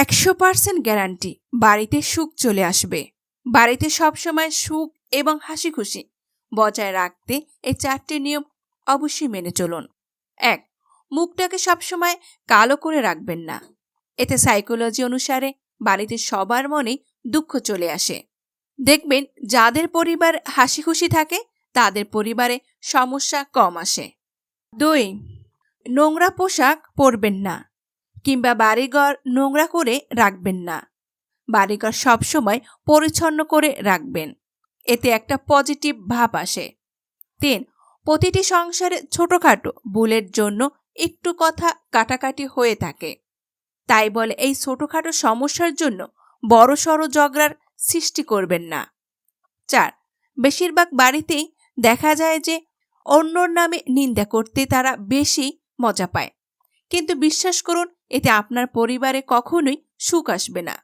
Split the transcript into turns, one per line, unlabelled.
100% guarantee বাড়িতে সুখ চলে আসবে। বাড়িতে সবসময় সুখ এবং হাসি খুশি বজায় রাখতে এই 4টি নিয়ম অবশ্যই মেনে চলুন। 1. মুখটাকে সবসময় কালো করে রাখবেন না। এতে সাইকোলজি অনুসারে বাড়িতে সবার মনে দুঃখ চলে আসে। দেখবেন যাদের পরিবার হাসি খুশি থাকে তাদের পরিবারে সমস্যা কম আসে। 2. নোংরা পোশাক পরবেন না কিংবা বাড়িঘর নোংরা করে রাখবেন না। বাড়িঘর সবসময় পরিচ্ছন্ন করে রাখবেন, এতে একটা পজিটিভ ভাব আসে। 3. প্রতিটি সংসারে ছোটখাটো ভুলের জন্য একটু কথা কাটাকাটি হয়ে থাকে, তাই বলে এই ছোটখাটো সমস্যার জন্য বড়সড় ঝগড়ার সৃষ্টি করবেন না। 4. বেশিরভাগ বাড়িতেই দেখা যায় যে অন্যর নামে নিন্দা করতে তারা বেশি মজা পায়, কিন্তু বিশ্বাস করুন এতে আপনার পরিবারে কখনোই সুখ আসবে না।